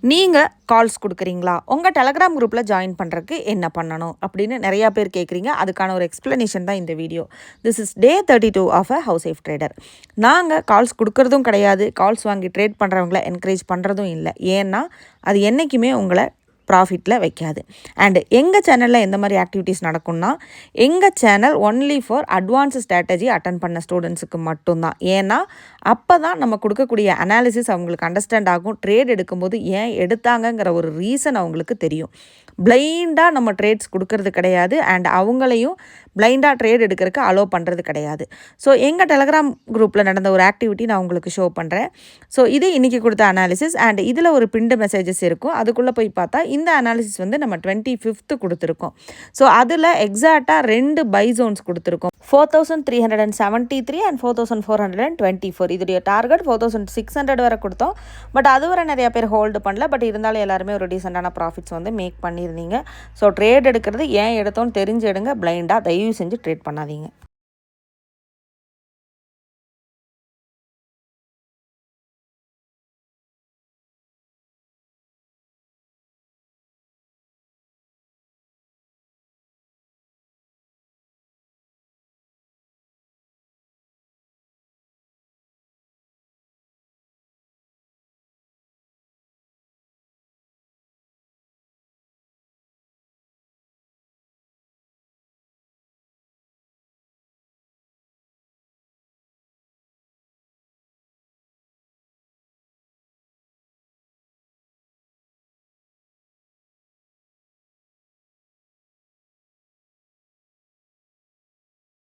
நீங்கள் கால்ஸ் கொடுக்குறீங்களா? உங்கள் டெலகிராம் குரூப்பில் ஜாயின் பண்ணுறதுக்கு என்ன பண்ணணும் அப்படின்னு நிறையா பேர் கேட்குறீங்க. அதுக்கான ஒரு எக்ஸ்ப்ளனேஷன் தான் இந்த video. This is day 32 of a house safe trader. நாங்கள் கால்ஸ் கொடுக்குறதும் கிடையாது, கால்ஸ் வாங்கி ட்ரேட் பண்ணுறவங்கள என்கரேஜ் பண்ணுறதும் இல்லை. ஏன்னா அது என்றைக்குமே உங்களை ப்ராஃபிட்டில் வைக்காது. அண்டு எங்கள் சேனலில் எந்த மாதிரி ஆக்டிவிட்டீஸ் நடக்கும்னா, எங்கள் channel only for advance strategy attend பண்ண ஸ்டூடெண்ட்ஸுக்கு மட்டும்தான். ஏன்னா அப்போ தான் நம்ம கொடுக்கக்கூடிய அனாலிசிஸ் அவங்களுக்கு அண்டர்ஸ்டாண்ட் ஆகும். ட்ரேட் எடுக்கும்போது ஏன் எடுத்தாங்கங்கிற ஒரு ரீசன் அவங்களுக்கு தெரியும். பிளைண்டாக நம்ம ட்ரேட்ஸ் கொடுக்கறது கிடையாது, அண்ட் அவங்களையும் பிளைண்டாக ட்ரேட் எடுக்கிறதுக்கு அலோவ் பண்ணுறது கிடையாது. ஸோ எங்கள் டெலகிராம் குரூப்பில் நடந்த ஒரு ஆக்டிவிட்டி நான் உங்களுக்கு ஷோ பண்ணுறேன். ஸோ இது இன்றைக்கி கொடுத்த அனாலிசிஸ், அண்ட் இதில் ஒரு பிண்டு மெசேஜஸ் இருக்கும். அதுக்குள்ளே போய் பார்த்தா இந்த அனாலிசிஸ் வந்து நம்ம 25th கொடுத்துருக்கோம். ஸோ அதில் எக்ஸாக்டாக 2 பை ஜோன்ஸ் கொடுத்துருக்கோம். 4373 அண்ட் 4424. இதோடைய டார்கெட் 4600 வரை கொடுத்தோம். பட் அது வரை நிறையா பேர் ஹோல்டு பண்ணல. பட் இருந்தாலும் எல்லாருமே ஒரு டீசெண்டான ப்ராஃபிட்ஸ் வந்து மேக் பண்ணியிருந்தீங்க. ஸோ ட்ரேட் எடுக்கிறது ஏன் எடுத்தோன்னு தெரிஞ்சு எடுங்க. பிளைண்டாக தயவு செஞ்சு ட்ரேட் பண்ணாதீங்க.